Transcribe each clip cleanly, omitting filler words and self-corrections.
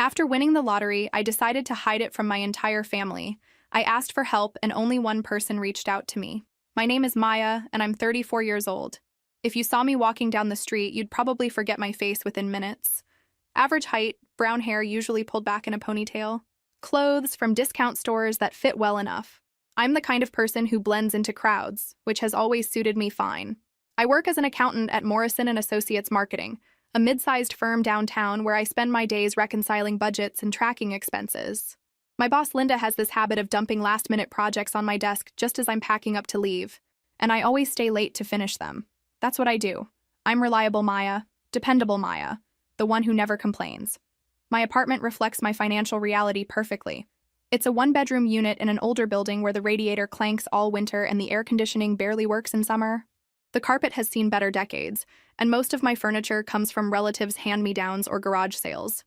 After winning the lottery, I decided to hide it from my entire family. I asked for help, and only one person reached out to me. My name is Maya, and I'm 34 years old. If you saw me walking down the street, you'd probably forget my face within minutes. Average height, brown hair usually pulled back in a ponytail. Clothes from discount stores that fit well enough. I'm the kind of person who blends into crowds, which has always suited me fine. I work as an accountant at Morrison & Associates Marketing, a mid-sized firm downtown where I spend my days reconciling budgets and tracking expenses. My boss Linda has this habit of dumping last-minute projects on my desk just as I'm packing up to leave, and I always stay late to finish them. That's what I do. I'm reliable Maya, dependable Maya, the one who never complains. My apartment reflects my financial reality perfectly. It's a one-bedroom unit in an older building where the radiator clanks all winter and the air conditioning barely works in summer. The carpet has seen better decades, and most of my furniture comes from relatives' hand-me-downs or garage sales.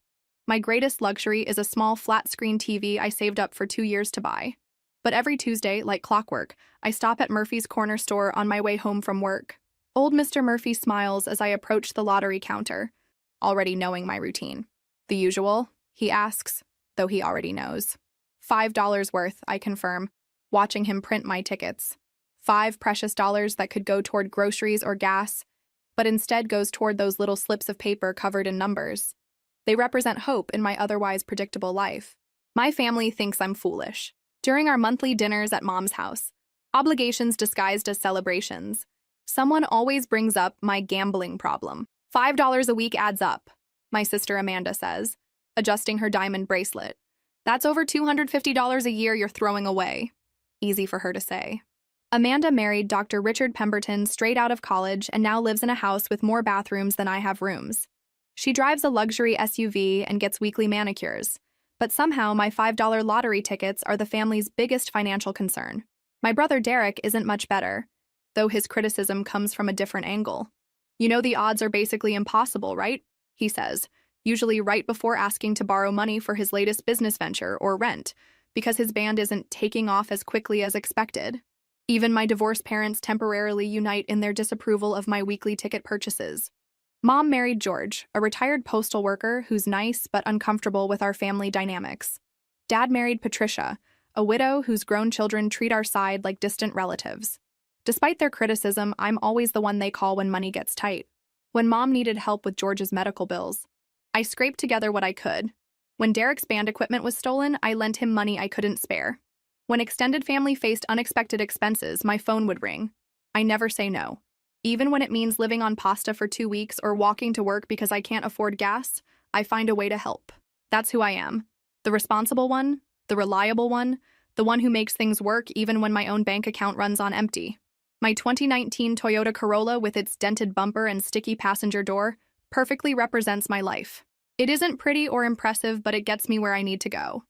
My greatest luxury is a small flat-screen TV I saved up for 2 years to buy. But every Tuesday, like clockwork, I stop at Murphy's Corner store on my way home from work. Old Mr. Murphy smiles as I approach the lottery counter, already knowing my routine. The usual? He asks, though he already knows. $5 worth, I confirm, watching him print my tickets. 5 precious dollars that could go toward groceries or gas, but instead goes toward those little slips of paper covered in numbers. They represent hope in my otherwise predictable life. My family thinks I'm foolish. During our monthly dinners at Mom's house, obligations disguised as celebrations, someone always brings up my gambling problem. $5 a week adds up, my sister Amanda says, adjusting her diamond bracelet. That's over $250 a year you're throwing away. Easy for her to say. Amanda married Dr. Richard Pemberton straight out of college and now lives in a house with more bathrooms than I have rooms. She drives a luxury SUV and gets weekly manicures. But somehow my $5 lottery tickets are the family's biggest financial concern. My brother Derek isn't much better, though his criticism comes from a different angle. You know the odds are basically impossible, right? He says, usually right before asking to borrow money for his latest business venture or rent, because his band isn't taking off as quickly as expected. Even my divorced parents temporarily unite in their disapproval of my weekly ticket purchases. Mom married George, a retired postal worker who's nice but uncomfortable with our family dynamics. Dad married Patricia, a widow whose grown children treat our side like distant relatives. Despite their criticism, I'm always the one they call when money gets tight. When Mom needed help with George's medical bills, I scraped together what I could. When Derek's band equipment was stolen, I lent him money I couldn't spare. When extended family faced unexpected expenses, my phone would ring. I never say no. Even when it means living on pasta for 2 weeks or walking to work because I can't afford gas, I find a way to help. That's who I am. The responsible one, the reliable one, the one who makes things work even when my own bank account runs on empty. My 2019 Toyota Corolla with its dented bumper and sticky passenger door perfectly represents my life. It isn't pretty or impressive, but it gets me where I need to go.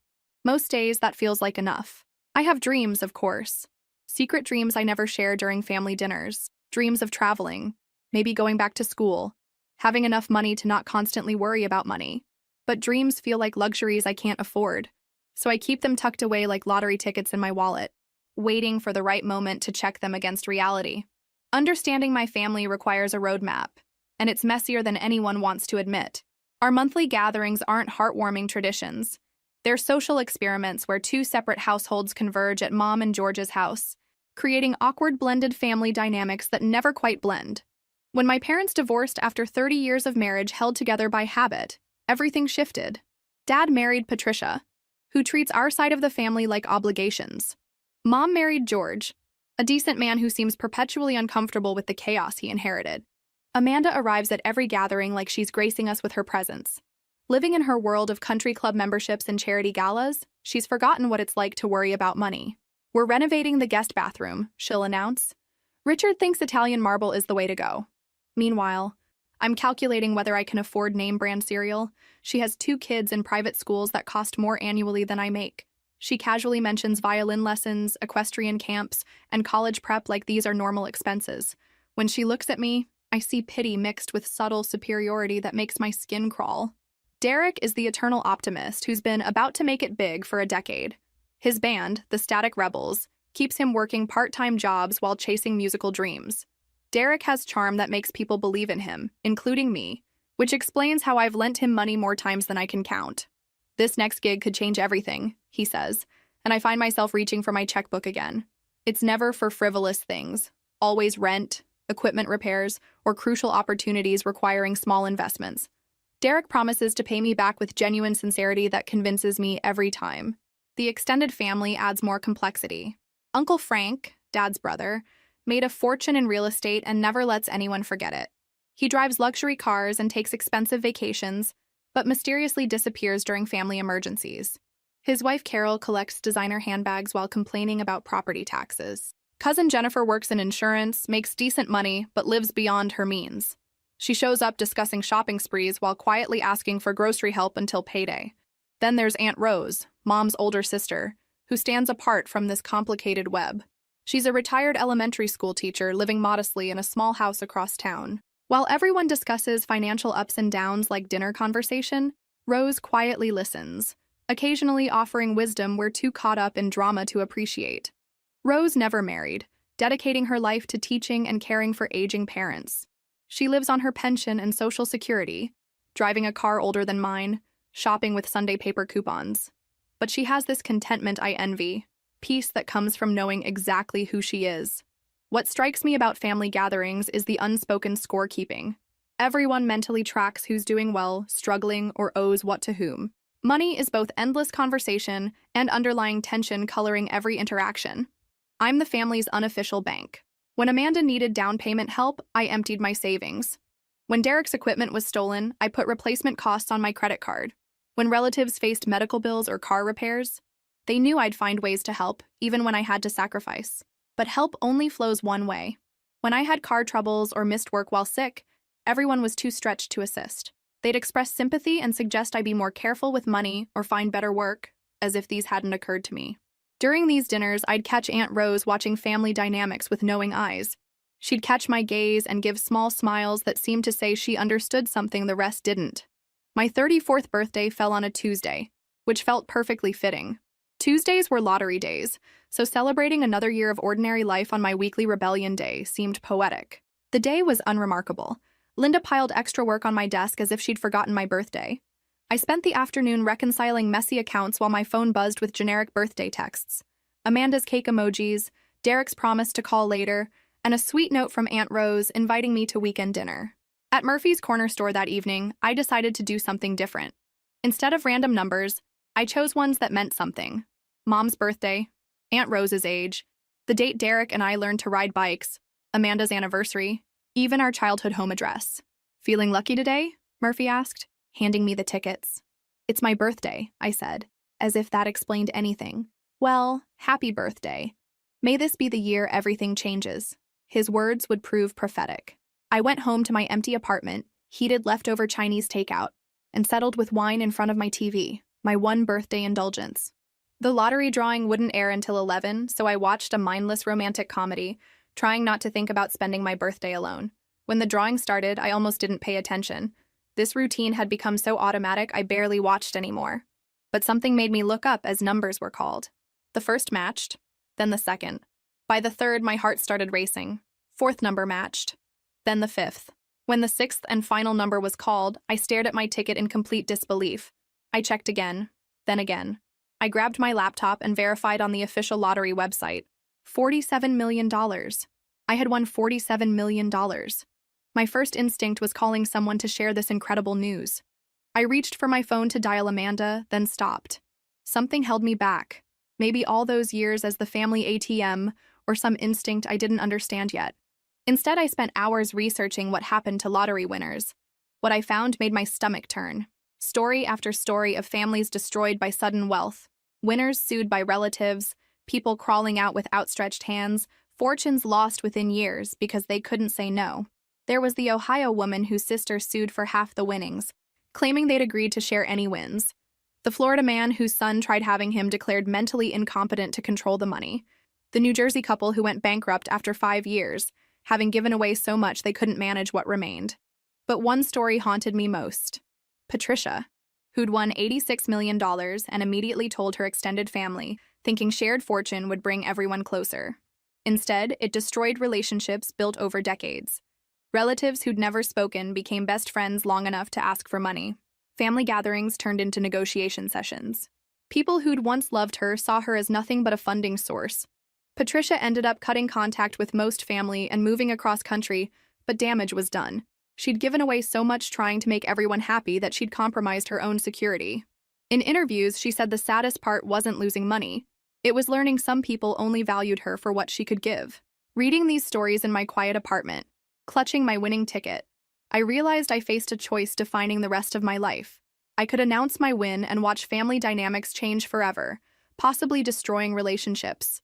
Most days, that feels like enough. I have dreams, of course. Secret dreams I never share during family dinners. Dreams of traveling, maybe going back to school, having enough money to not constantly worry about money. But dreams feel like luxuries I can't afford, so I keep them tucked away like lottery tickets in my wallet, waiting for the right moment to check them against reality. Understanding my family requires a roadmap, and it's messier than anyone wants to admit. Our monthly gatherings aren't heartwarming traditions. They're social experiments where 2 separate households converge at Mom and George's house, creating awkward blended family dynamics that never quite blend. When my parents divorced after 30 years of marriage held together by habit, everything shifted. Dad married Patricia, who treats our side of the family like obligations. Mom married George, a decent man who seems perpetually uncomfortable with the chaos he inherited. Amanda arrives at every gathering like she's gracing us with her presence. Living in her world of country club memberships and charity galas, she's forgotten what it's like to worry about money. We're renovating the guest bathroom, she'll announce. Richard thinks Italian marble is the way to go. Meanwhile, I'm calculating whether I can afford name-brand cereal. She has 2 kids in private schools that cost more annually than I make. She casually mentions violin lessons, equestrian camps, and college prep like these are normal expenses. When she looks at me, I see pity mixed with subtle superiority that makes my skin crawl. Derek is the eternal optimist who's been about to make it big for a decade. His band, the Static Rebels, keeps him working part-time jobs while chasing musical dreams. Derek has charm that makes people believe in him, including me, which explains how I've lent him money more times than I can count. This next gig could change everything, he says, and I find myself reaching for my checkbook again. It's never for frivolous things, always rent, equipment repairs, or crucial opportunities requiring small investments. Derek promises to pay me back with genuine sincerity that convinces me every time. The extended family adds more complexity. Uncle Frank, Dad's brother, made a fortune in real estate and never lets anyone forget it. He drives luxury cars and takes expensive vacations, but mysteriously disappears during family emergencies. His wife Carol collects designer handbags while complaining about property taxes. Cousin Jennifer works in insurance, makes decent money, but lives beyond her means. She shows up discussing shopping sprees while quietly asking for grocery help until payday. Then there's Aunt Rose, Mom's older sister, who stands apart from this complicated web. She's a retired elementary school teacher living modestly in a small house across town. While everyone discusses financial ups and downs like dinner conversation, Rose quietly listens, occasionally offering wisdom we're too caught up in drama to appreciate. Rose never married, dedicating her life to teaching and caring for aging parents. She lives on her pension and Social Security, driving a car older than mine, shopping with Sunday paper coupons. But she has this contentment I envy, peace that comes from knowing exactly who she is. What strikes me about family gatherings is the unspoken scorekeeping. Everyone mentally tracks who's doing well, struggling, or owes what to whom. Money is both endless conversation and underlying tension coloring every interaction. I'm the family's unofficial bank. When Amanda needed down payment help, I emptied my savings. When Derek's equipment was stolen, I put replacement costs on my credit card. When relatives faced medical bills or car repairs, they knew I'd find ways to help, even when I had to sacrifice. But help only flows one way. When I had car troubles or missed work while sick, everyone was too stretched to assist. They'd express sympathy and suggest I be more careful with money or find better work, as if these hadn't occurred to me. During these dinners, I'd catch Aunt Rose watching family dynamics with knowing eyes. She'd catch my gaze and give small smiles that seemed to say she understood something the rest didn't. My 34th birthday fell on a Tuesday, which felt perfectly fitting. Tuesdays were lottery days, so celebrating another year of ordinary life on my weekly rebellion day seemed poetic. The day was unremarkable. Linda piled extra work on my desk as if she'd forgotten my birthday. I spent the afternoon reconciling messy accounts while my phone buzzed with generic birthday texts. Amanda's cake emojis, Derek's promise to call later, and a sweet note from Aunt Rose inviting me to weekend dinner. At Murphy's Corner Store that evening, I decided to do something different. Instead of random numbers, I chose ones that meant something. Mom's birthday, Aunt Rose's age, the date Derek and I learned to ride bikes, Amanda's anniversary, even our childhood home address. Feeling lucky today? Murphy asked, handing me the tickets. It's my birthday, I said, as if that explained anything. Well, happy birthday. May this be the year everything changes. His words would prove prophetic. I went home to my empty apartment, heated leftover Chinese takeout, and settled with wine in front of my TV, my one birthday indulgence. The lottery drawing wouldn't air until 11, so I watched a mindless romantic comedy, trying not to think about spending my birthday alone. When the drawing started, I almost didn't pay attention. This routine had become so automatic I barely watched anymore. But something made me look up as numbers were called. The first matched, then the second. By the third, my heart started racing. Fourth number matched, then the fifth. When the sixth and final number was called, I stared at my ticket in complete disbelief. I checked again, then again. I grabbed my laptop and verified on the official lottery website. $47 million. I had won $47 million. My first instinct was calling someone to share this incredible news. I reached for my phone to dial Amanda, then stopped. Something held me back. Maybe all those years as the family ATM, or some instinct I didn't understand yet. Instead, I spent hours researching what happened to lottery winners. What I found made my stomach turn. Story after story of families destroyed by sudden wealth, winners sued by relatives, people crawling out with outstretched hands, fortunes lost within years because they couldn't say no. There was the Ohio woman whose sister sued for half the winnings, claiming they'd agreed to share any wins. The Florida man whose son tried having him declared mentally incompetent to control the money. The New Jersey couple who went bankrupt after 5 years, having given away so much they couldn't manage what remained. But one story haunted me most. Patricia, who'd won $86 million and immediately told her extended family, thinking shared fortune would bring everyone closer. Instead, it destroyed relationships built over decades. Relatives who'd never spoken became best friends long enough to ask for money. Family gatherings turned into negotiation sessions. People who'd once loved her saw her as nothing but a funding source. Patricia ended up cutting contact with most family and moving across country, but damage was done. She'd given away so much trying to make everyone happy that she'd compromised her own security. In interviews, she said the saddest part wasn't losing money. It was learning some people only valued her for what she could give. Reading these stories in my quiet apartment, clutching my winning ticket, I realized I faced a choice defining the rest of my life. I could announce my win and watch family dynamics change forever, possibly destroying relationships.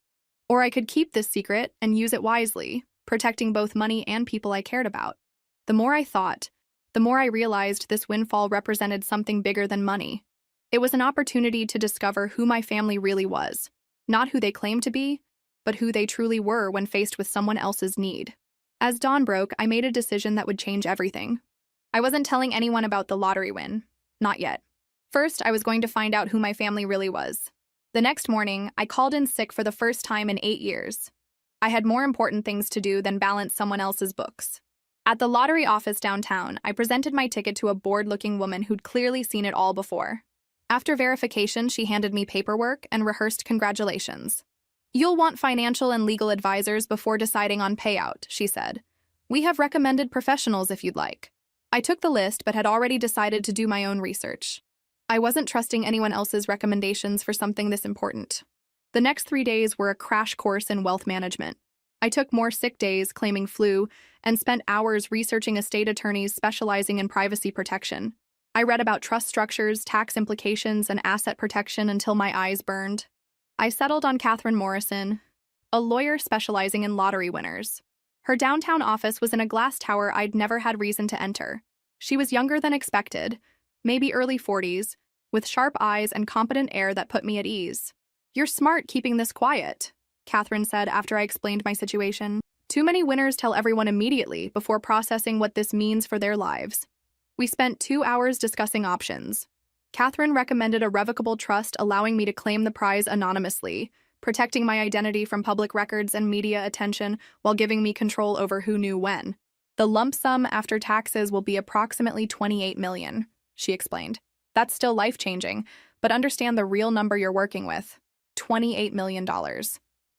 Or I could keep this secret and use it wisely, protecting both money and people I cared about. The more I thought, the more I realized this windfall represented something bigger than money. It was an opportunity to discover who my family really was, not who they claimed to be, but who they truly were when faced with someone else's need. As dawn broke, I made a decision that would change everything. I wasn't telling anyone about the lottery win. Not yet. First, I was going to find out who my family really was. The next morning, I called in sick for the first time in 8 years. I had more important things to do than balance someone else's books. At the lottery office downtown, I presented my ticket to a bored-looking woman who'd clearly seen it all before. After verification, she handed me paperwork and rehearsed congratulations. "You'll want financial and legal advisors before deciding on payout," she said. "We have recommended professionals if you'd like." I took the list but had already decided to do my own research. I wasn't trusting anyone else's recommendations for something this important. The next 3 days were a crash course in wealth management. I took more sick days, claiming flu, and spent hours researching estate attorneys specializing in privacy protection. I read about trust structures, tax implications, and asset protection until my eyes burned. I settled on Catherine Morrison, a lawyer specializing in lottery winners. Her downtown office was in a glass tower I'd never had reason to enter. She was younger than expected, maybe early 40s, with sharp eyes and competent air that put me at ease. "You're smart keeping this quiet," Catherine said after I explained my situation. "Too many winners tell everyone immediately before processing what this means for their lives." We spent 2 hours discussing options. Catherine recommended a revocable trust allowing me to claim the prize anonymously, protecting my identity from public records and media attention while giving me control over who knew when. "The lump sum after taxes will be approximately $28 million, she explained. "That's still life-changing, but understand the real number you're working with. $28 million.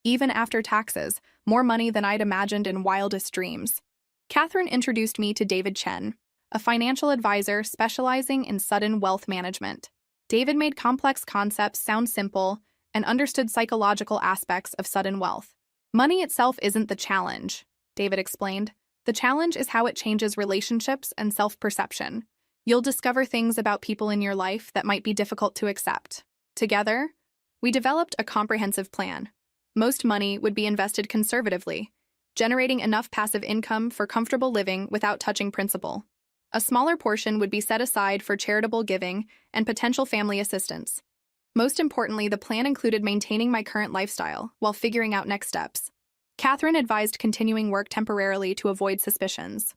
Even after taxes, more money than I'd imagined in wildest dreams." Catherine introduced me to David Chen, a financial advisor specializing in sudden wealth management. David made complex concepts sound simple and understood psychological aspects of sudden wealth. "Money itself isn't the challenge," David explained. "The challenge is how it changes relationships and self-perception. You'll discover things about people in your life that might be difficult to accept." Together, we developed a comprehensive plan. Most money would be invested conservatively, generating enough passive income for comfortable living without touching principal. A smaller portion would be set aside for charitable giving and potential family assistance. Most importantly, the plan included maintaining my current lifestyle while figuring out next steps. Catherine advised continuing work temporarily to avoid suspicions.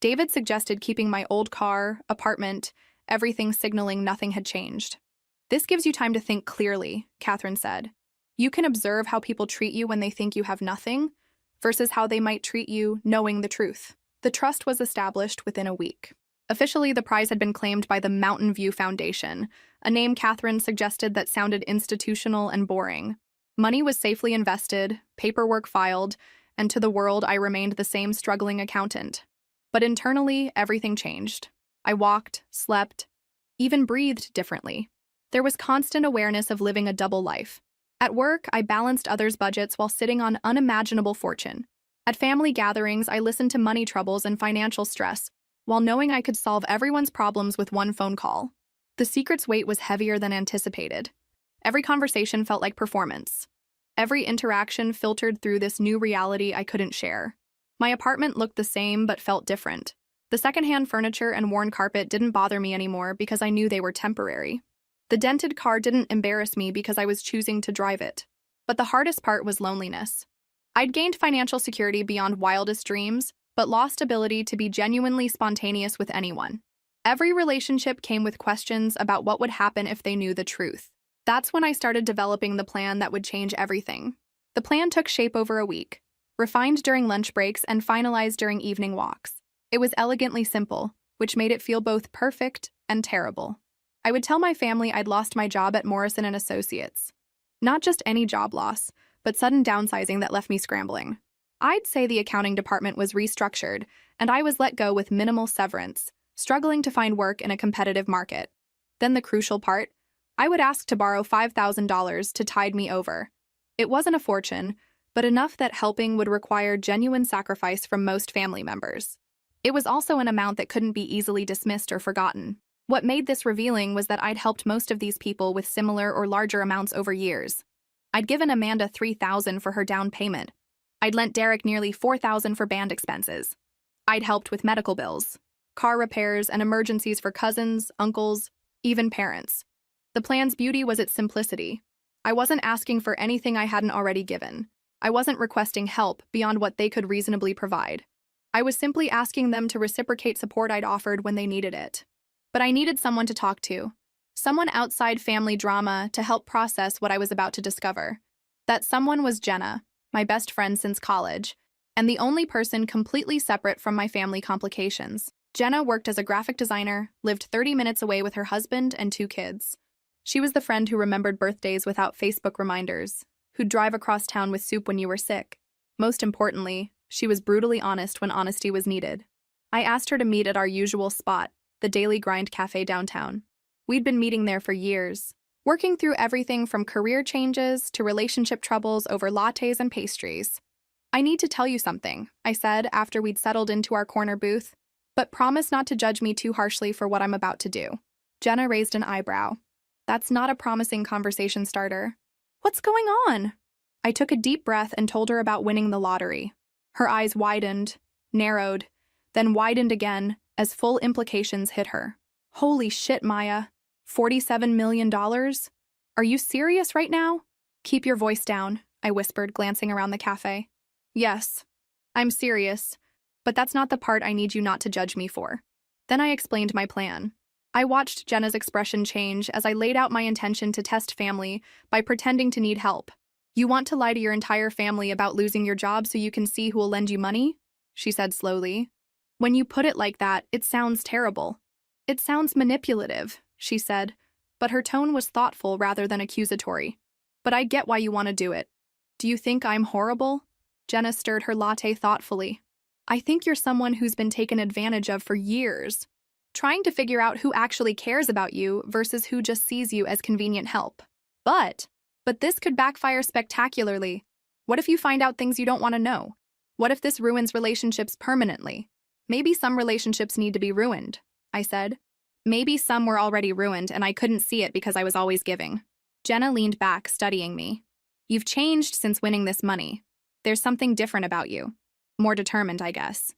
David suggested keeping my old car, apartment, everything signaling nothing had changed. "This gives you time to think clearly," Catherine said. "You can observe how people treat you when they think you have nothing versus how they might treat you knowing the truth." The trust was established within a week. Officially, the prize had been claimed by the Mountain View Foundation, a name Catherine suggested that sounded institutional and boring. Money was safely invested, paperwork filed, and to the world I remained the same struggling accountant. But internally, everything changed. I walked, slept, even breathed differently. There was constant awareness of living a double life. At work, I balanced others' budgets while sitting on unimaginable fortune. At family gatherings, I listened to money troubles and financial stress, while knowing I could solve everyone's problems with one phone call. The secret's weight was heavier than anticipated. Every conversation felt like performance. Every interaction filtered through this new reality I couldn't share. My apartment looked the same but felt different. The secondhand furniture and worn carpet didn't bother me anymore because I knew they were temporary. The dented car didn't embarrass me because I was choosing to drive it. But the hardest part was loneliness. I'd gained financial security beyond wildest dreams, but lost ability to be genuinely spontaneous with anyone. Every relationship came with questions about what would happen if they knew the truth. That's when I started developing the plan that would change everything. The plan took shape over a week, refined during lunch breaks and finalized during evening walks. It was elegantly simple, which made it feel both perfect and terrible. I would tell my family I'd lost my job at Morrison and Associates. Not just any job loss, but sudden downsizing that left me scrambling. I'd say the accounting department was restructured, and I was let go with minimal severance, struggling to find work in a competitive market. Then the crucial part, I would ask to borrow $5,000 to tide me over. It wasn't a fortune, but enough that helping would require genuine sacrifice from most family members. It was also an amount that couldn't be easily dismissed or forgotten. What made this revealing was that I'd helped most of these people with similar or larger amounts over years. I'd given Amanda $3,000 for her down payment. I'd lent Derek nearly $4,000 for band expenses. I'd helped with medical bills, car repairs, and emergencies for cousins, uncles, even parents. The plan's beauty was its simplicity. I wasn't asking for anything I hadn't already given. I wasn't requesting help beyond what they could reasonably provide. I was simply asking them to reciprocate support I'd offered when they needed it. But I needed someone to talk to, someone outside family drama to help process what I was about to discover. That someone was Jenna, my best friend since college, and the only person completely separate from my family complications. Jenna worked as a graphic designer, lived 30 minutes away with her husband and 2 kids. She was the friend who remembered birthdays without Facebook reminders, who'd drive across town with soup when you were sick. Most importantly, she was brutally honest when honesty was needed. I asked her to meet at our usual spot, the Daily Grind Cafe downtown. We'd been meeting there for years, working through everything from career changes to relationship troubles over lattes and pastries. "I need to tell you something," I said after we'd settled into our corner booth, "but promise not to judge me too harshly for what I'm about to do." Jenna raised an eyebrow. That's not a promising conversation starter. "What's going on?" I took a deep breath and told her about winning the lottery. Her eyes widened, narrowed, then widened again as full implications hit her. "Holy shit, Maya. $47 million? Are you serious right now?" "Keep your voice down," I whispered, glancing around the cafe. "Yes, I'm serious, but that's not the part I need you not to judge me for." Then I explained my plan. I watched Jenna's expression change as I laid out my intention to test family by pretending to need help. "You want to lie to your entire family about losing your job so you can see who will lend you money?" she said slowly. "When you put it like that, it sounds terrible." "It sounds manipulative," she said, but her tone was thoughtful rather than accusatory. "But I get why you want to do it. Do you think I'm horrible?" Jenna stirred her latte thoughtfully. "I think you're someone who's been taken advantage of for years, trying to figure out who actually cares about you versus who just sees you as convenient help. But this could backfire spectacularly. What if you find out things you don't want to know? What if this ruins relationships permanently?" "Maybe some relationships need to be ruined," I said. "Maybe some were already ruined and I couldn't see it because I was always giving." Jenna leaned back, studying me. "You've changed since winning this money. There's something different about you. More determined, I guess."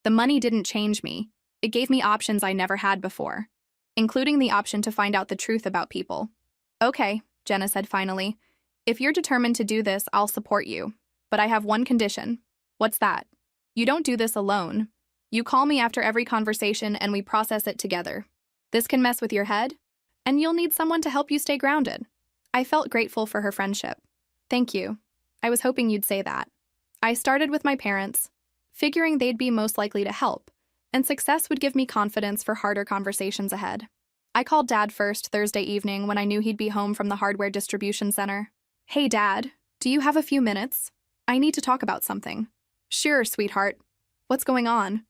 "The money didn't change me. It gave me options I never had before, including the option to find out the truth about people." "Okay," Jenna said finally. "If you're determined to do this, I'll support you. But I have one condition." "What's that?" "You don't do this alone. You call me after every conversation and we process it together. This can mess with your head, and you'll need someone to help you stay grounded." I felt grateful for her friendship. "Thank you. I was hoping you'd say that." I started with my parents, figuring they'd be most likely to help, and success would give me confidence for harder conversations ahead. I called Dad first Thursday evening when I knew he'd be home from the hardware distribution center. "Hey, Dad, do you have a few minutes? I need to talk about something." "Sure, sweetheart. What's going on?"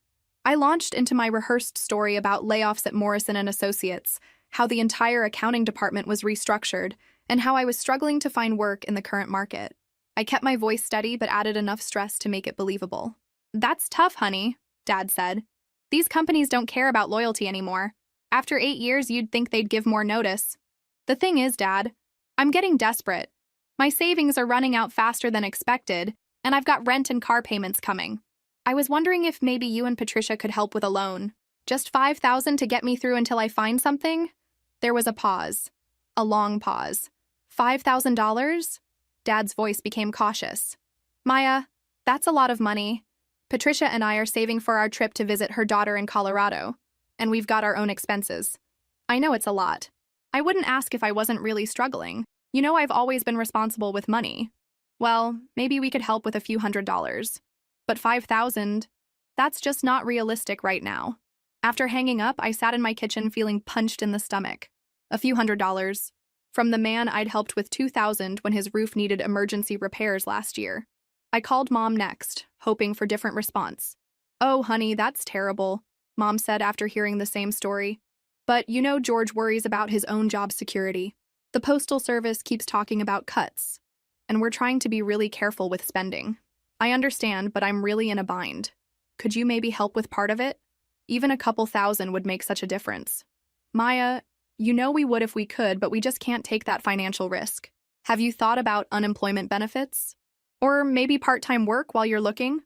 I launched into my rehearsed story about layoffs at Morrison and Associates, how the entire accounting department was restructured, and how I was struggling to find work in the current market. I kept my voice steady but added enough stress to make it believable. "That's tough, honey," Dad said. "These companies don't care about loyalty anymore. After 8 years, you'd think they'd give more notice." "The thing is, Dad, I'm getting desperate. My savings are running out faster than expected, and I've got rent and car payments coming. I was wondering if maybe you and Patricia could help with a loan. Just $5,000 to get me through until I find something?" There was a pause. A long pause. $5,000? Dad's voice became cautious. "Maya, that's a lot of money. Patricia and I are saving for our trip to visit her daughter in Colorado, and we've got our own expenses. I know it's a lot. I wouldn't ask if I wasn't really struggling. You know I've always been responsible with money. Well, maybe we could help with a few $100s. But $5,000? That's just not realistic right now." After hanging up, I sat in my kitchen feeling punched in the stomach. A few $100s. From the man I'd helped with 2,000 when his roof needed emergency repairs last year. I called Mom next, hoping for different response. "Oh, honey, that's terrible," Mom said after hearing the same story. "But you know George worries about his own job security. The Postal Service keeps talking about cuts, and we're trying to be really careful with spending. I understand, but I'm really in a bind. Could you maybe help with part of it? Even a couple thousand would make such a difference." "Maya, you know we would if we could, but we just can't take that financial risk. Have you thought about unemployment benefits? Or maybe part-time work while you're looking?"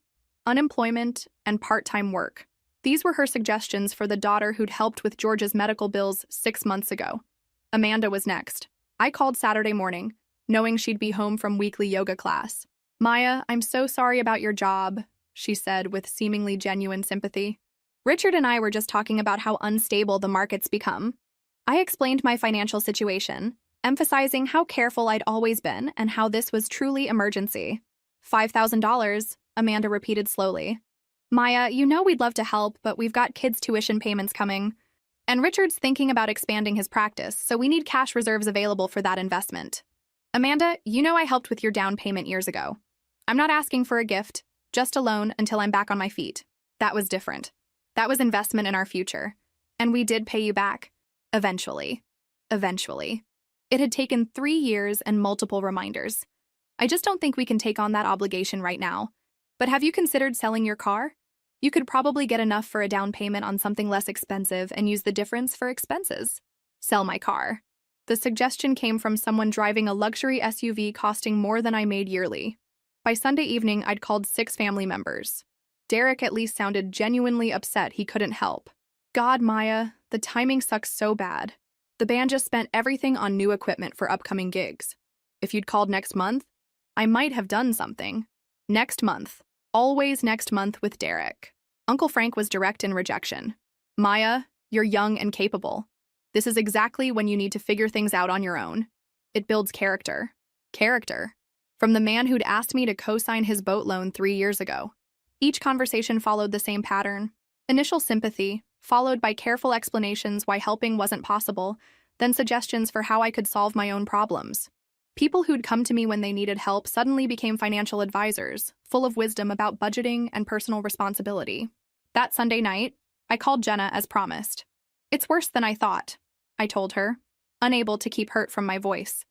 Unemployment and part-time work. These were her suggestions for the daughter who'd helped with George's medical bills 6 months ago. Amanda was next. I called Saturday morning, knowing she'd be home from weekly yoga class. "Maya, I'm so sorry about your job," she said with seemingly genuine sympathy. "Richard and I were just talking about how unstable the market's become." I explained my financial situation, emphasizing how careful I'd always been and how this was truly emergency. $5,000, Amanda repeated slowly. "Maya, you know we'd love to help, but we've got kids' tuition payments coming. And Richard's thinking about expanding his practice, so we need cash reserves available for that investment. Amanda, you know I helped with your down payment years ago. I'm not asking for a gift, just a loan until I'm back on my feet." That was different. That was investment in our future. And we did pay you back. Eventually. Eventually. It had taken 3 years and multiple reminders. I just don't think we can take on that obligation right now. But have you considered selling your car? You could probably get enough for a down payment on something less expensive and use the difference for expenses. Sell my car. The suggestion came from someone driving a luxury SUV costing more than I made yearly. By Sunday evening, I'd called 6 family members. Derek at least sounded genuinely upset he couldn't help. "God, Maya, the timing sucks so bad. The band just spent everything on new equipment for upcoming gigs. If you'd called next month, I might have done something." Next month. Always next month with Derek. Uncle Frank was direct in rejection. "Maya, you're young and capable. This is exactly when you need to figure things out on your own. It builds character." Character. From the man who'd asked me to co-sign his boat loan 3 years ago. Each conversation followed the same pattern. Initial sympathy, followed by careful explanations why helping wasn't possible, then suggestions for how I could solve my own problems. People who'd come to me when they needed help suddenly became financial advisors, full of wisdom about budgeting and personal responsibility. That Sunday night, I called Jenna as promised. "It's worse than I thought," I told her, unable to keep hurt from my voice.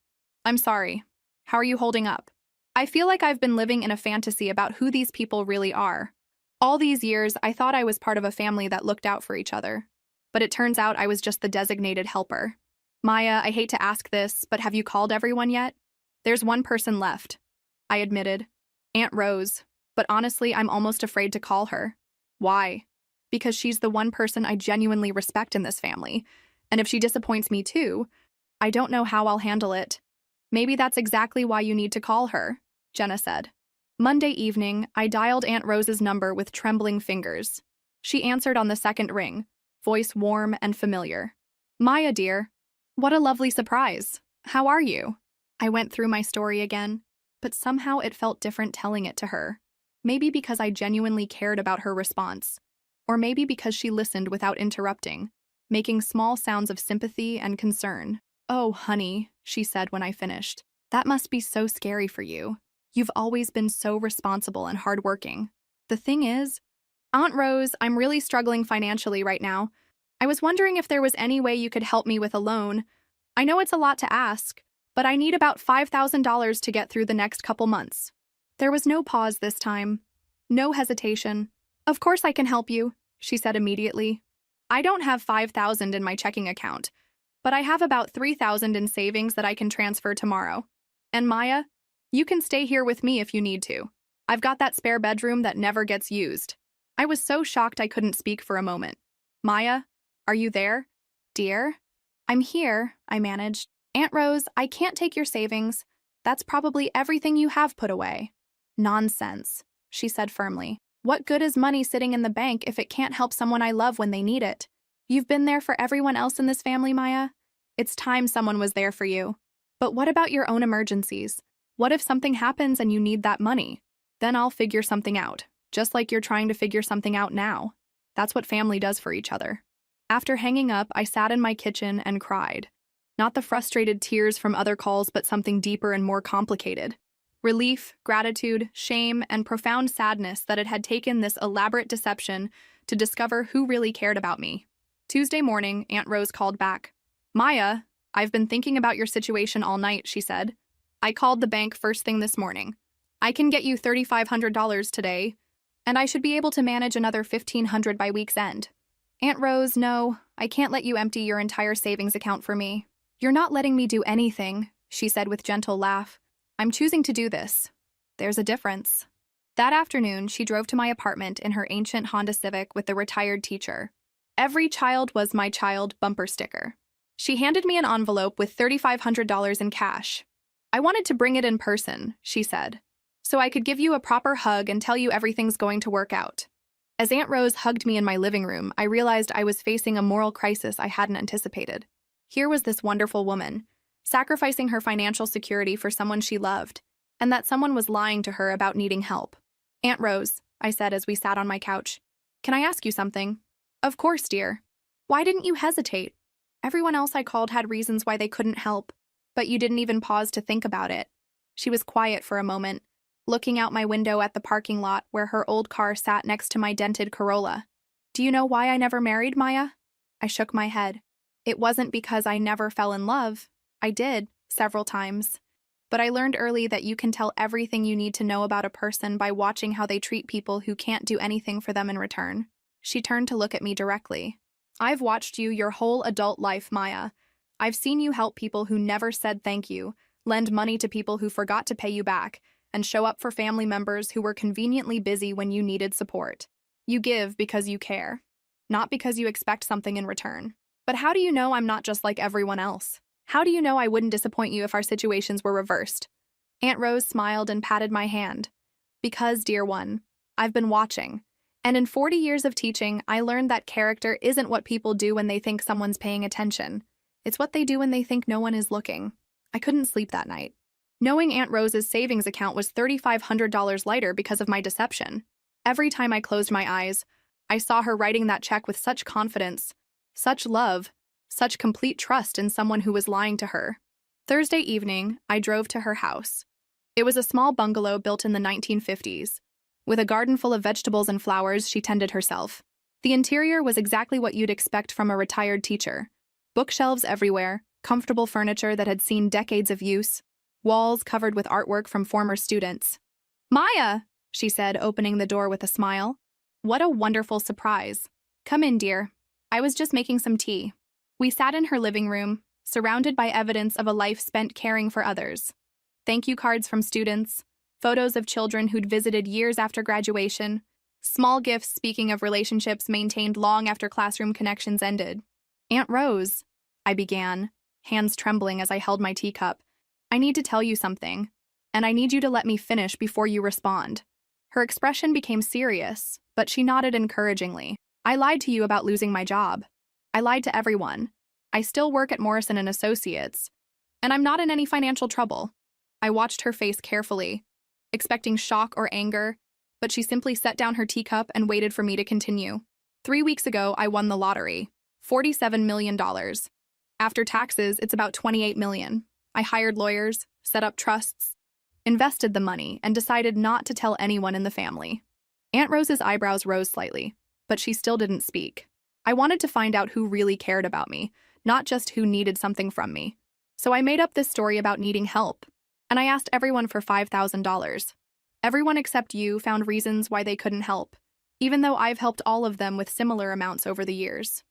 "I'm sorry. How are you holding up?" I feel like I've been living in a fantasy about who these people really are. All these years, I thought I was part of a family that looked out for each other. But it turns out I was just the designated helper. "Maya, I hate to ask this, but have you called everyone yet?" "There's one person left," I admitted. "Aunt Rose, but honestly, I'm almost afraid to call her." "Why?" "Because she's the one person I genuinely respect in this family, and if she disappoints me too, I don't know how I'll handle it." "Maybe that's exactly why you need to call her," Jenna said. Monday evening, I dialed Aunt Rose's number with trembling fingers. She answered on the second ring, voice warm and familiar. "Maya, dear. What a lovely surprise. How are you?" I went through my story again, but somehow it felt different telling it to her. Maybe because I genuinely cared about her response, or maybe because she listened without interrupting, making small sounds of sympathy and concern. "Oh, honey," she said when I finished. "That must be so scary for you. You've always been so responsible and hardworking. The thing is, Aunt Rose, I'm really struggling financially right now. I was wondering if there was any way you could help me with a loan. I know it's a lot to ask, but I need about $5,000 to get through the next couple months." There was no pause this time. No hesitation. "Of course I can help you," she said immediately. "I don't have $5,000 in my checking account, but I have about $3,000 in savings that I can transfer tomorrow. And Maya, you can stay here with me if you need to. I've got that spare bedroom that never gets used." I was so shocked I couldn't speak for a moment. "Maya, are you there? Dear?" "I'm here," I managed. "Aunt Rose, I can't take your savings. That's probably everything you have put away." "Nonsense," she said firmly. "What good is money sitting in the bank if it can't help someone I love when they need it? You've been there for everyone else in this family, Maya. It's time someone was there for you. But what about your own emergencies? What if something happens and you need that money? Then I'll figure something out, just like you're trying to figure something out now." That's what family does for each other. After hanging up, I sat in my kitchen and cried. Not the frustrated tears from other calls, but something deeper and more complicated. Relief, gratitude, shame, and profound sadness that it had taken this elaborate deception to discover who really cared about me. Tuesday morning, Aunt Rose called back. "Maya, I've been thinking about your situation all night," she said. "I called the bank first thing this morning. I can get you $3,500 today, and I should be able to manage another $1,500 by week's end." "Aunt Rose, no, I can't let you empty your entire savings account for me." "You're not letting me do anything," she said with gentle laugh. "I'm choosing to do this. There's a difference." That afternoon, she drove to my apartment in her ancient Honda Civic with the retired teacher. "Every child was my child" bumper sticker. She handed me an envelope with $3,500 in cash. "I wanted to bring it in person," she said, "so I could give you a proper hug and tell you everything's going to work out." As Aunt Rose hugged me in my living room, I realized I was facing a moral crisis I hadn't anticipated. Here was this wonderful woman, sacrificing her financial security for someone she loved, and that someone was lying to her about needing help. "Aunt Rose," I said as we sat on my couch, "can I ask you something?" "Of course, dear." "Why didn't you hesitate? Everyone else I called had reasons why they couldn't help, but you didn't even pause to think about it." She was quiet for a moment, looking out my window at the parking lot where her old car sat next to my dented Corolla. "Do you know why I never married, Maya?" I shook my head. "It wasn't because I never fell in love. I did, several times. But I learned early that you can tell everything you need to know about a person by watching how they treat people who can't do anything for them in return." She turned to look at me directly. "I've watched you your whole adult life, Maya. I've seen you help people who never said thank you, lend money to people who forgot to pay you back, and show up for family members who were conveniently busy when you needed support. You give because you care, not because you expect something in return. But how do you know I'm not just like everyone else? How do you know I wouldn't disappoint you if our situations were reversed?" Aunt Rose smiled and patted my hand. "Because, dear one, I've been watching. And in 40 years of teaching, I learned that character isn't what people do when they think someone's paying attention. It's what they do when they think no one is looking." I couldn't sleep that night, knowing Aunt Rose's savings account was $3,500 lighter because of my deception. Every time I closed my eyes, I saw her writing that check with such confidence, such love, such complete trust in someone who was lying to her. Thursday evening, I drove to her house. It was a small bungalow built in the 1950s. With a garden full of vegetables and flowers she tended herself. The interior was exactly what you'd expect from a retired teacher. Bookshelves everywhere, comfortable furniture that had seen decades of use, walls covered with artwork from former students. "Maya," she said, opening the door with a smile. "What a wonderful surprise. Come in, dear. I was just making some tea." We sat in her living room, surrounded by evidence of a life spent caring for others. Thank you cards from students, photos of children who'd visited years after graduation, small gifts speaking of relationships maintained long after classroom connections ended. "Aunt Rose," I began, hands trembling as I held my teacup, "I need to tell you something, and I need you to let me finish before you respond." Her expression became serious, but she nodded encouragingly. "I lied to you about losing my job. I lied to everyone. I still work at Morrison & Associates, and I'm not in any financial trouble." I watched her face carefully, expecting shock or anger, but she simply set down her teacup and waited for me to continue. 3 weeks ago, I won the lottery, $47 million. After taxes, it's about $28 million. I hired lawyers, set up trusts, invested the money, and decided not to tell anyone in the family. Aunt Rose's eyebrows rose slightly, but she still didn't speak. I wanted to find out who really cared about me, not just who needed something from me. So I made up this story about needing help, and I asked everyone for $5,000. Everyone except you found reasons why they couldn't help, even though I've helped all of them with similar amounts over the years.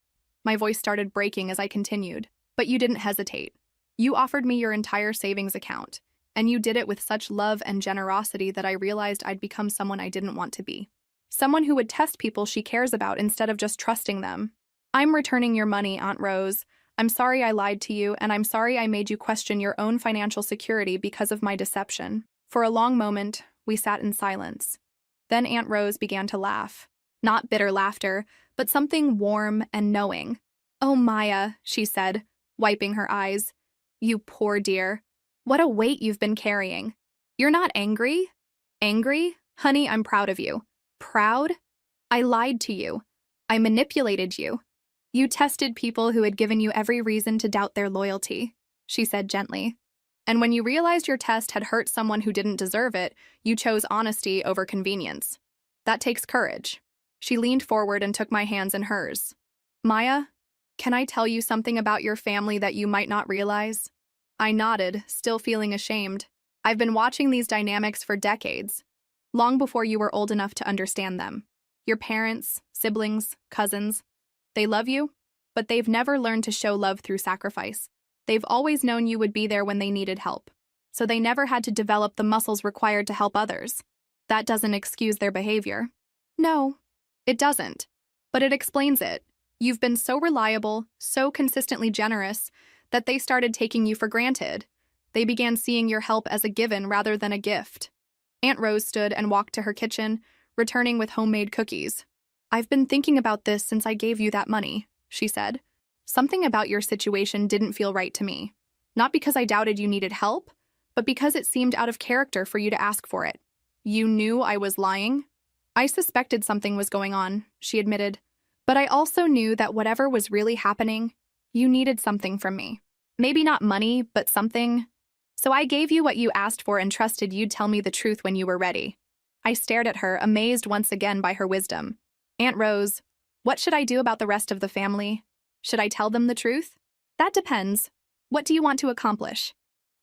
My voice started breaking as I continued, but you didn't hesitate. You offered me your entire savings account, and you did it with such love and generosity that I realized I'd become someone I didn't want to be. Someone who would test people she cares about instead of just trusting them. "I'm returning your money, Aunt Rose. I'm sorry I lied to you, and I'm sorry I made you question your own financial security because of my deception." For a long moment, we sat in silence. Then Aunt Rose began to laugh. Not bitter laughter, but something warm and knowing. "Oh, Maya," she said, wiping her eyes. "You poor dear. What a weight you've been carrying. You're not angry?" "Angry? Honey, I'm proud of you." "Proud? I lied to you. I manipulated you. You tested people who had given you every reason to doubt their loyalty, she said gently. And when you realized your test had hurt someone who didn't deserve it, you chose honesty over convenience. That takes courage. She leaned forward and took my hands in hers. Maya, can I tell you something about your family that you might not realize? I nodded, still feeling ashamed. I've been watching these dynamics for decades, long before you were old enough to understand them. Your parents, siblings, cousins, they love you, but they've never learned to show love through sacrifice. They've always known you would be there when they needed help, so they never had to develop the muscles required to help others. That doesn't excuse their behavior. No, it doesn't. But it explains it. You've been so reliable, so consistently generous, that they started taking you for granted. They began seeing your help as a given rather than a gift. Aunt Rose stood and walked to her kitchen, returning with homemade cookies. I've been thinking about this since I gave you that money, she said. Something about your situation didn't feel right to me. Not because I doubted you needed help, but because it seemed out of character for you to ask for it. You knew I was lying? I suspected something was going on, she admitted. But I also knew that whatever was really happening, you needed something from me. Maybe not money, but something. So I gave you what you asked for and trusted you'd tell me the truth when you were ready. I stared at her, amazed once again by her wisdom. Aunt Rose, what should I do about the rest of the family? Should I tell them the truth? That depends. What do you want to accomplish?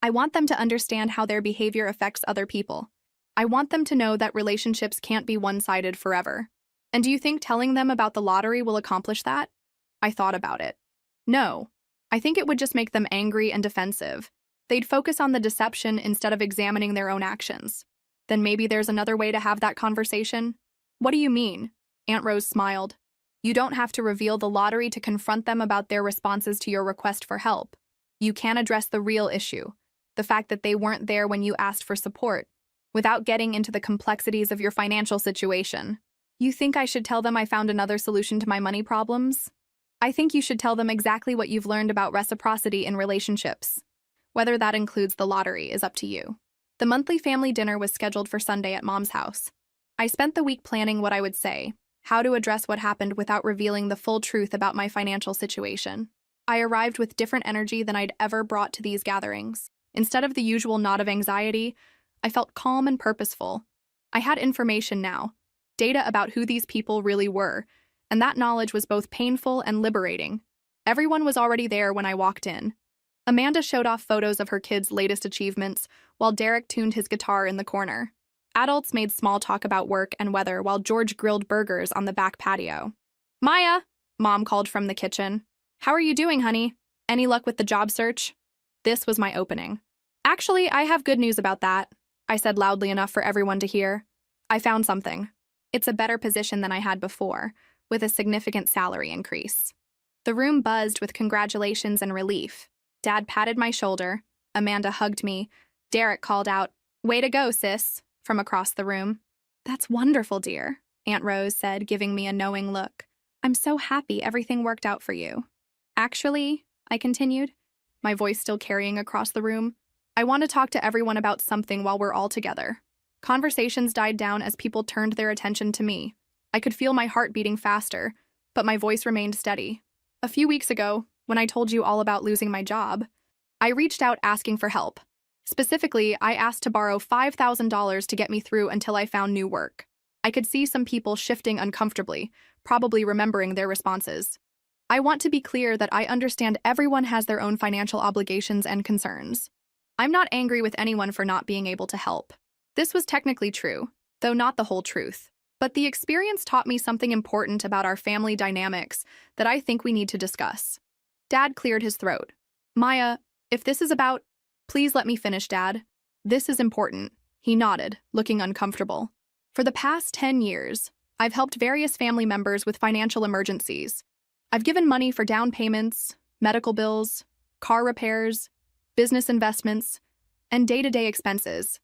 I want them to understand how their behavior affects other people. I want them to know that relationships can't be one-sided forever. And do you think telling them about the lottery will accomplish that? I thought about it. No. I think it would just make them angry and defensive. They'd focus on the deception instead of examining their own actions. Then maybe there's another way to have that conversation? What do you mean? Aunt Rose smiled. You don't have to reveal the lottery to confront them about their responses to your request for help. You can address the real issue, the fact that they weren't there when you asked for support, without getting into the complexities of your financial situation. You think I should tell them I found another solution to my money problems? I think you should tell them exactly what you've learned about reciprocity in relationships. Whether that includes the lottery is up to you. The monthly family dinner was scheduled for Sunday at Mom's house. I spent the week planning what I would say, how to address what happened without revealing the full truth about my financial situation. I arrived with different energy than I'd ever brought to these gatherings. Instead of the usual nod of anxiety, I felt calm and purposeful. I had information now, data about who these people really were, and that knowledge was both painful and liberating. Everyone was already there when I walked in. Amanda showed off photos of her kids' latest achievements, while Derek tuned his guitar in the corner. Adults made small talk about work and weather while George grilled burgers on the back patio. Maya, Mom called from the kitchen. How are you doing, honey? Any luck with the job search? This was my opening. Actually, I have good news about that, I said loudly enough for everyone to hear. I found something. It's a better position than I had before, with a significant salary increase. The room buzzed with congratulations and relief. Dad patted my shoulder. Amanda hugged me. Derek called out, "Way to go, sis," from across the room. That's wonderful, dear, Aunt Rose said, giving me a knowing look. I'm so happy everything worked out for you. Actually, I continued, my voice still carrying across the room, I want to talk to everyone about something while we're all together. Conversations died down as people turned their attention to me. I could feel my heart beating faster, but my voice remained steady. A few weeks ago, when I told you all about losing my job, I reached out asking for help. Specifically, I asked to borrow $5,000 to get me through until I found new work. I could see some people shifting uncomfortably, probably remembering their responses. I want to be clear that I understand everyone has their own financial obligations and concerns. I'm not angry with anyone for not being able to help. This was technically true, though not the whole truth. But the experience taught me something important about our family dynamics that I think we need to discuss. Dad cleared his throat. Maya, if this is about... Please let me finish, Dad. This is important. He nodded, looking uncomfortable. For the past 10 years, I've helped various family members with financial emergencies. I've given money for down payments, medical bills, car repairs, business investments, and day-to-day expenses.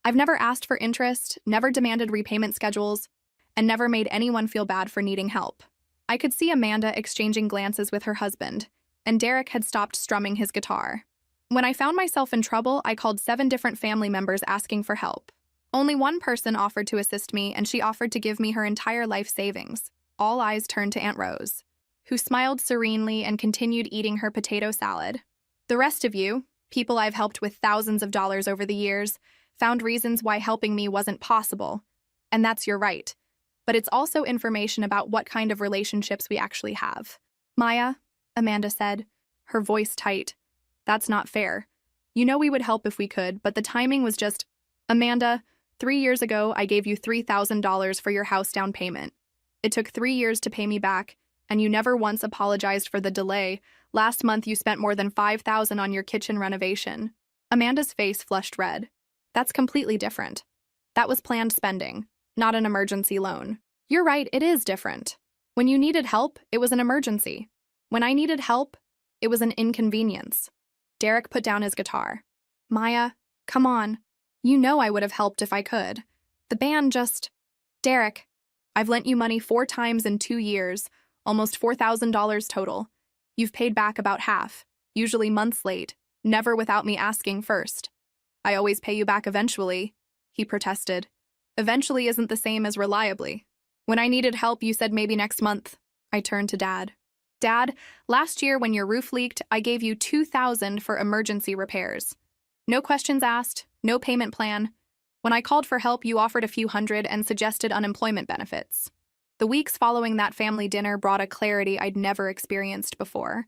I've never asked for interest, never demanded repayment schedules, and never made anyone feel bad for needing help. I could see Amanda exchanging glances with her husband, and Derek had stopped strumming his guitar. When I found myself in trouble, I called 7 different family members asking for help. Only one person offered to assist me, and she offered to give me her entire life savings. All eyes turned to Aunt Rose, who smiled serenely and continued eating her potato salad. The rest of you, people I've helped with thousands of dollars over the years, found reasons why helping me wasn't possible. And that's your right. But it's also information about what kind of relationships we actually have. Maya, Amanda said, her voice tight. That's not fair. You know we would help if we could, but the timing was just… Amanda, 3 years ago I gave you $3,000 for your house down payment. It took 3 years to pay me back, and you never once apologized for the delay. Last month you spent more than $5,000 on your kitchen renovation. Amanda's face flushed red. That's completely different. That was planned spending, not an emergency loan. You're right, it is different. When you needed help, it was an emergency. When I needed help, it was an inconvenience. Derek put down his guitar. Maya, come on. You know I would have helped if I could. The band just… Derek, I've lent you money 4 times in 2 years, almost $4,000 total. You've paid back about half, usually months late, never without me asking first. I always pay you back eventually, he protested. Eventually isn't the same as reliably. When I needed help, you said maybe next month. I turned to Dad. Dad, last year when your roof leaked, I gave you $2,000 for emergency repairs. No questions asked, no payment plan. When I called for help, you offered a few hundred and suggested unemployment benefits. The weeks following that family dinner brought a clarity I'd never experienced before.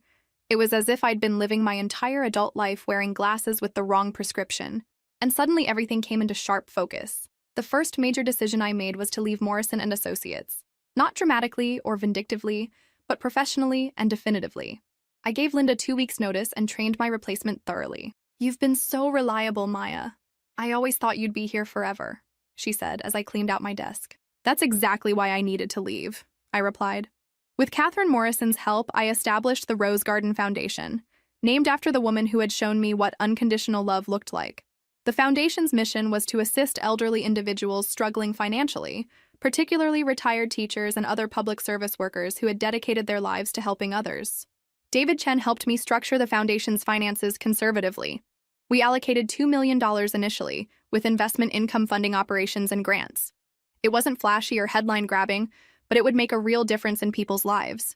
It was as if I'd been living my entire adult life wearing glasses with the wrong prescription, and suddenly everything came into sharp focus. The first major decision I made was to leave Morrison and Associates. Not dramatically or vindictively, but professionally and definitively. I gave Linda 2 weeks' notice and trained my replacement thoroughly. You've been so reliable, Maya. I always thought you'd be here forever, she said as I cleaned out my desk. That's exactly why I needed to leave, I replied. With Catherine Morrison's help, I established the Rose Garden Foundation, named after the woman who had shown me what unconditional love looked like. The foundation's mission was to assist elderly individuals struggling financially, particularly retired teachers and other public service workers who had dedicated their lives to helping others. David Chen helped me structure the foundation's finances conservatively. We allocated $2 million initially, with investment income funding operations and grants. It wasn't flashy or headline-grabbing, but it would make a real difference in people's lives.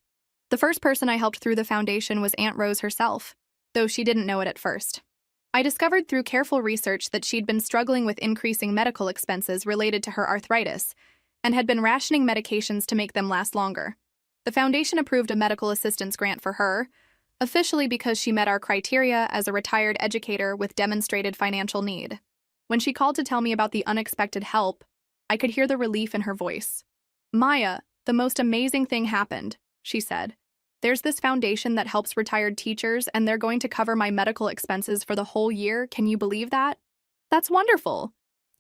The first person I helped through the foundation was Aunt Rose herself, though she didn't know it at first. I discovered through careful research that she'd been struggling with increasing medical expenses related to her arthritis and had been rationing medications to make them last longer. The foundation approved a medical assistance grant for her, officially because she met our criteria as a retired educator with demonstrated financial need. When she called to tell me about the unexpected help, I could hear the relief in her voice. Maya, the most amazing thing happened, she said. There's this foundation that helps retired teachers, and they're going to cover my medical expenses for the whole year. Can you believe that? That's wonderful.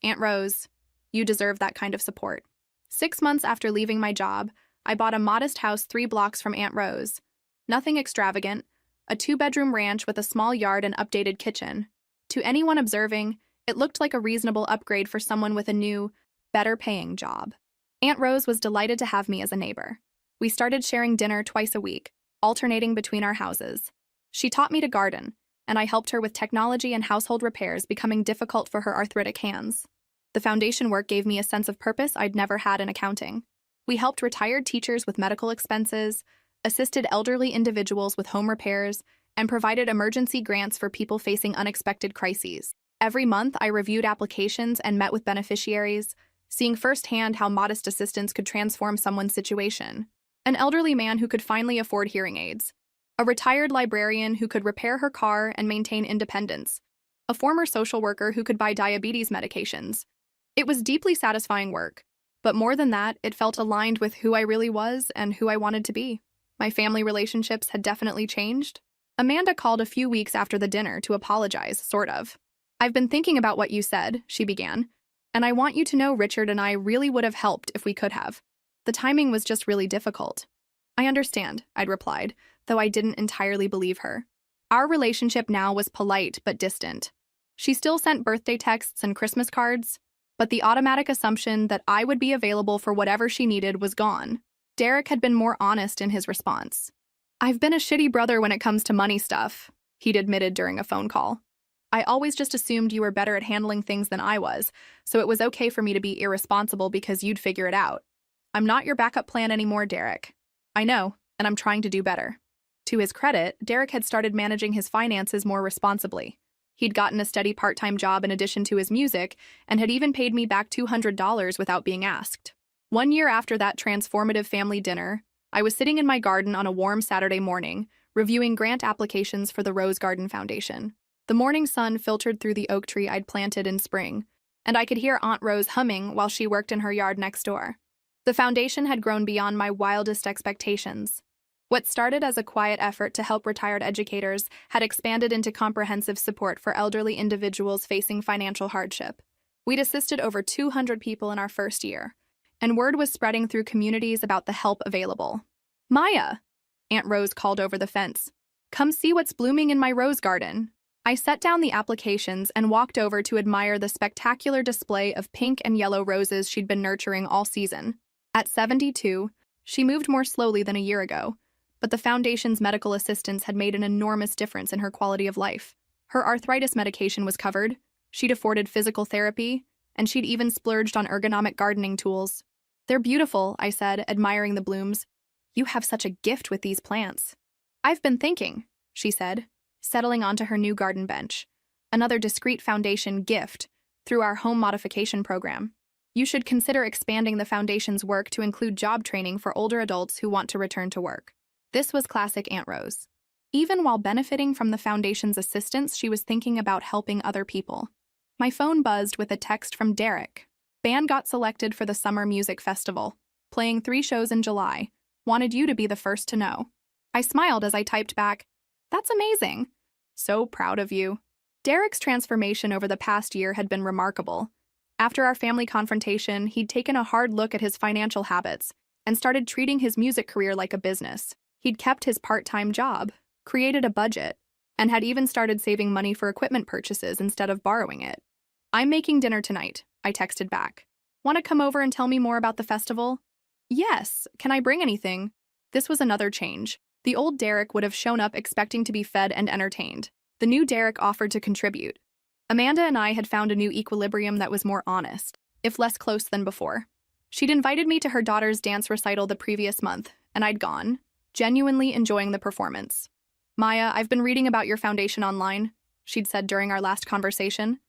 Aunt Rose, you deserve that kind of support. 6 months after leaving my job, I bought a modest house 3 blocks from Aunt Rose. Nothing extravagant, a 2-bedroom ranch with a small yard and updated kitchen. To anyone observing, it looked like a reasonable upgrade for someone with a new, better-paying job. Aunt Rose was delighted to have me as a neighbor. We started sharing dinner twice a week, alternating between our houses. She taught me to garden, and I helped her with technology and household repairs becoming difficult for her arthritic hands. The foundation work gave me a sense of purpose I'd never had in accounting. We helped retired teachers with medical expenses, assisted elderly individuals with home repairs, and provided emergency grants for people facing unexpected crises. Every month, I reviewed applications and met with beneficiaries, seeing firsthand how modest assistance could transform someone's situation. An elderly man who could finally afford hearing aids, a retired librarian who could repair her car and maintain independence, a former social worker who could buy diabetes medications. It was deeply satisfying work, but more than that, it felt aligned with who I really was and who I wanted to be. My family relationships had definitely changed. Amanda called a few weeks after the dinner to apologize, sort of. I've been thinking about what you said, she began, and I want you to know Richard and I really would have helped if we could have. The timing was just really difficult. I understand, I'd replied, though I didn't entirely believe her. Our relationship now was polite but distant. She still sent birthday texts and Christmas cards, but the automatic assumption that I would be available for whatever she needed was gone. Derek had been more honest in his response. I've been a shitty brother when it comes to money stuff, he'd admitted during a phone call. I always just assumed you were better at handling things than I was, so it was okay for me to be irresponsible because you'd figure it out. I'm not your backup plan anymore, Derek. I know, and I'm trying to do better. To his credit, Derek had started managing his finances more responsibly. He'd gotten a steady part-time job in addition to his music, and had even paid me back $200 without being asked. 1 year after that transformative family dinner, I was sitting in my garden on a warm Saturday morning, reviewing grant applications for the Rose Garden Foundation. The morning sun filtered through the oak tree I'd planted in spring, and I could hear Aunt Rose humming while she worked in her yard next door. The foundation had grown beyond my wildest expectations. What started as a quiet effort to help retired educators had expanded into comprehensive support for elderly individuals facing financial hardship. We'd assisted over 200 people in our first year, and word was spreading through communities about the help available. "Maya," Aunt Rose called over the fence, "come see what's blooming in my rose garden." I set down the applications and walked over to admire the spectacular display of pink and yellow roses she'd been nurturing all season. At 72, she moved more slowly than a year ago, but the foundation's medical assistance had made an enormous difference in her quality of life. Her arthritis medication was covered, she'd afforded physical therapy, and she'd even splurged on ergonomic gardening tools. "They're beautiful," I said, admiring the blooms. "You have such a gift with these plants." "I've been thinking," she said, settling onto her new garden bench. "Another discreet foundation gift through our home modification program. You should consider expanding the foundation's work to include job training for older adults who want to return to work." This was classic Aunt Rose. Even while benefiting from the foundation's assistance, she was thinking about helping other people. My phone buzzed with a text from Derek. "Band got selected for the Summer Music Festival, playing 3 shows in July. Wanted you to be the first to know." I smiled as I typed back, "That's amazing. So proud of you." Derek's transformation over the past year had been remarkable. After our family confrontation, he'd taken a hard look at his financial habits and started treating his music career like a business. He'd kept his part-time job, created a budget, and had even started saving money for equipment purchases instead of borrowing it. "I'm making dinner tonight," I texted back. "Want to come over and tell me more about the festival?" "Yes, can I bring anything?" This was another change. The old Derek would have shown up expecting to be fed and entertained. The new Derek offered to contribute. Amanda and I had found a new equilibrium that was more honest, if less close than before. She'd invited me to her daughter's dance recital the previous month, and I'd gone, genuinely enjoying the performance. "Maya, I've been reading about your foundation online," she'd said during our last conversation.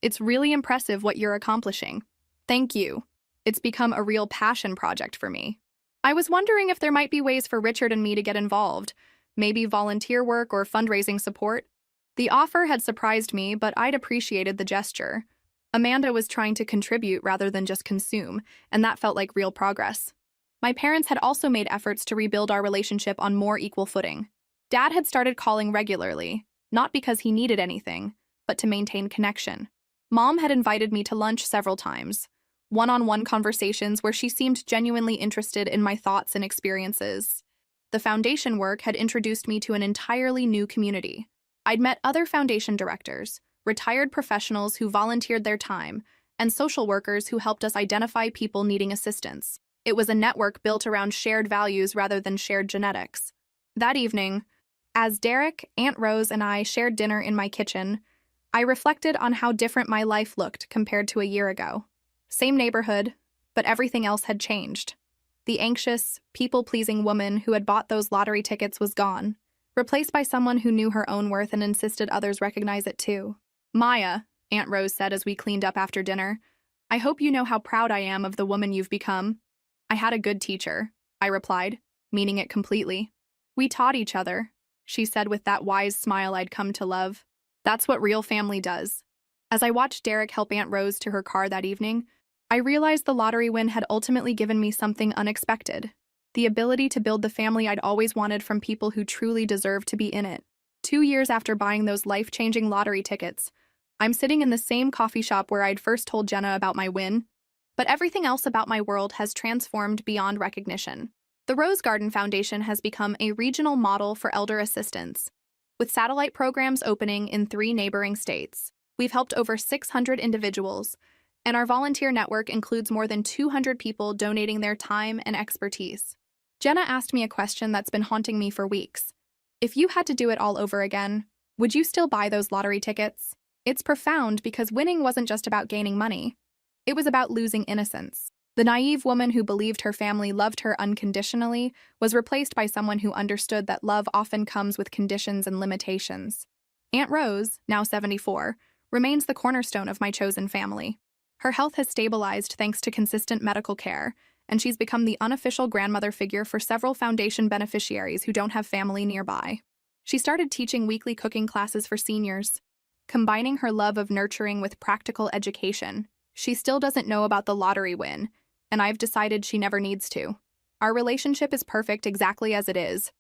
"It's really impressive what you're accomplishing." "Thank you. It's become a real passion project for me." I was wondering if there might be ways for Richard and me to get involved, maybe volunteer work or fundraising support. The offer had surprised me, but I'd appreciated the gesture. Amanda was trying to contribute rather than just consume, and that felt like real progress. My parents had also made efforts to rebuild our relationship on more equal footing. Dad had started calling regularly, not because he needed anything, but to maintain connection. Mom had invited me to lunch several times, one-on-one conversations where she seemed genuinely interested in my thoughts and experiences. The foundation work had introduced me to an entirely new community. I'd met other foundation directors, retired professionals who volunteered their time, and social workers who helped us identify people needing assistance. It was a network built around shared values rather than shared genetics. That evening, as Derek, Aunt Rose, and I shared dinner in my kitchen, I reflected on how different my life looked compared to a year ago. Same neighborhood, but everything else had changed. The anxious, people-pleasing woman who had bought those lottery tickets was gone, replaced by someone who knew her own worth and insisted others recognize it too. "Maya," Aunt Rose said as we cleaned up after dinner, "I hope you know how proud I am of the woman you've become." "I had a good teacher," I replied, meaning it completely. "We taught each other," she said with that wise smile I'd come to love. That's what real family does. As I watched Derek help Aunt Rose to her car that evening, I realized the lottery win had ultimately given me something unexpected: the ability to build the family I'd always wanted from people who truly deserved to be in it. 2 years after buying those life-changing lottery tickets, I'm sitting in the same coffee shop where I'd first told Jenna about my win, but everything else about my world has transformed beyond recognition. The Rose Garden Foundation has become a regional model for elder assistance, with satellite programs opening in 3 neighboring states. We've helped over 600 individuals, and our volunteer network includes more than 200 people donating their time and expertise. Jenna asked me a question that's been haunting me for weeks. If you had to do it all over again, would you still buy those lottery tickets? It's profound because winning wasn't just about gaining money. It was about losing innocence. The naive woman who believed her family loved her unconditionally was replaced by someone who understood that love often comes with conditions and limitations. Aunt Rose, now 74, remains the cornerstone of my chosen family. Her health has stabilized thanks to consistent medical care, and she's become the unofficial grandmother figure for several foundation beneficiaries who don't have family nearby. She started teaching weekly cooking classes for seniors. Combining her love of nurturing with practical education, she still doesn't know about the lottery win, and I've decided she never needs to. Our relationship is perfect exactly as it is,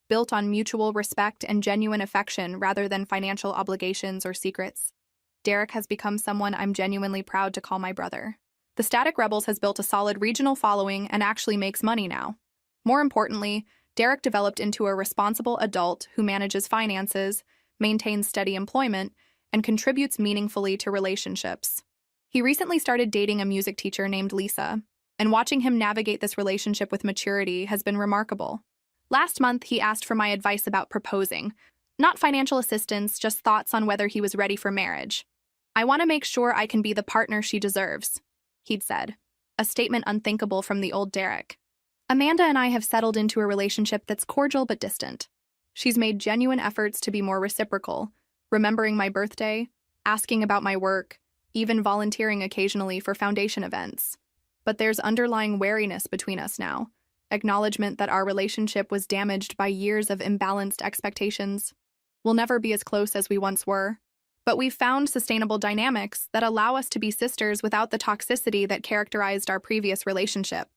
built on mutual respect and genuine affection rather than financial obligations or secrets. Derek has become someone I'm genuinely proud to call my brother. The Static Rebels has built a solid regional following and actually makes money now. More importantly, Derek developed into a responsible adult who manages finances, maintains steady employment, and contributes meaningfully to relationships. He recently started dating a music teacher named Lisa, and watching him navigate this relationship with maturity has been remarkable. Last month, he asked for my advice about proposing. Not financial assistance, just thoughts on whether he was ready for marriage. "I want to make sure I can be the partner she deserves," he'd said, a statement unthinkable from the old Derek. Amanda and I have settled into a relationship that's cordial but distant. She's made genuine efforts to be more reciprocal, remembering my birthday, asking about my work, even volunteering occasionally for foundation events. But there's underlying wariness between us now, acknowledgement that our relationship was damaged by years of imbalanced expectations. We'll never be as close as we once were, but we've found sustainable dynamics that allow us to be sisters without the toxicity that characterized our previous relationship.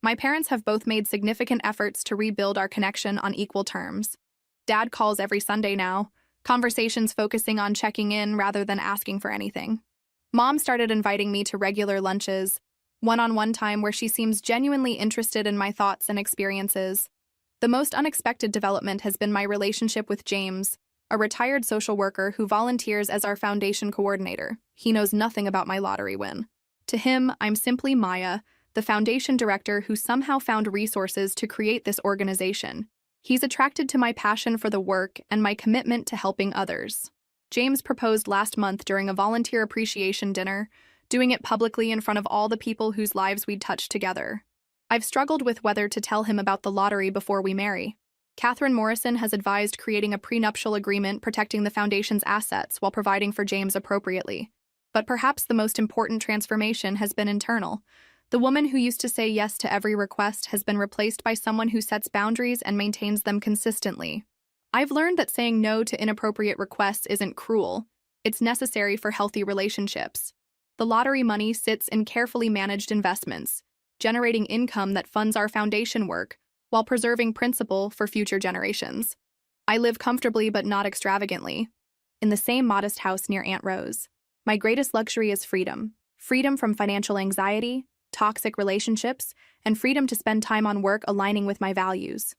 My parents have both made significant efforts to rebuild our connection on equal terms. Dad calls every Sunday now, conversations focusing on checking in rather than asking for anything. Mom started inviting me to regular lunches, one-on-one time where she seems genuinely interested in my thoughts and experiences. The most unexpected development has been my relationship with James, a retired social worker who volunteers as our foundation coordinator. He knows nothing about my lottery win. To him, I'm simply Maya, the foundation director who somehow found resources to create this organization. He's attracted to my passion for the work and my commitment to helping others. James proposed last month during a volunteer appreciation dinner, doing it publicly in front of all the people whose lives we'd touched together. I've struggled with whether to tell him about the lottery before we marry. Catherine Morrison has advised creating a prenuptial agreement protecting the foundation's assets while providing for James appropriately. But perhaps the most important transformation has been internal. The woman who used to say yes to every request has been replaced by someone who sets boundaries and maintains them consistently. I've learned that saying no to inappropriate requests isn't cruel. It's necessary for healthy relationships. The lottery money sits in carefully managed investments, generating income that funds our foundation work while preserving principal for future generations. I live comfortably but not extravagantly, in the same modest house near Aunt Rose. My greatest luxury is freedom. Freedom from financial anxiety, toxic relationships, and freedom to spend time on work aligning with my values.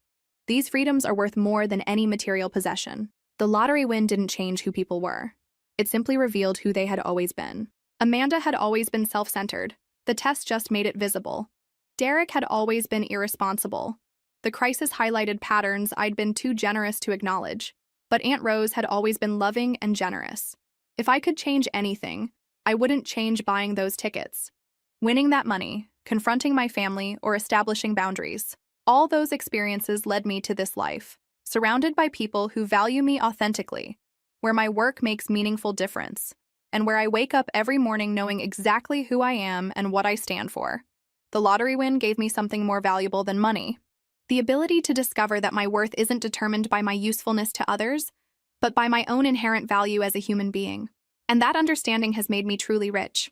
These freedoms are worth more than any material possession. The lottery win didn't change who people were. It simply revealed who they had always been. Amanda had always been self-centered. The test just made it visible. Derek had always been irresponsible. The crisis highlighted patterns I'd been too generous to acknowledge. But Aunt Rose had always been loving and generous. If I could change anything, I wouldn't change buying those tickets. Winning that money, confronting my family, or establishing boundaries. All those experiences led me to this life, surrounded by people who value me authentically, where my work makes meaningful difference, and where I wake up every morning knowing exactly who I am and what I stand for. The lottery win gave me something more valuable than money. The ability to discover that my worth isn't determined by my usefulness to others, but by my own inherent value as a human being. And that understanding has made me truly rich.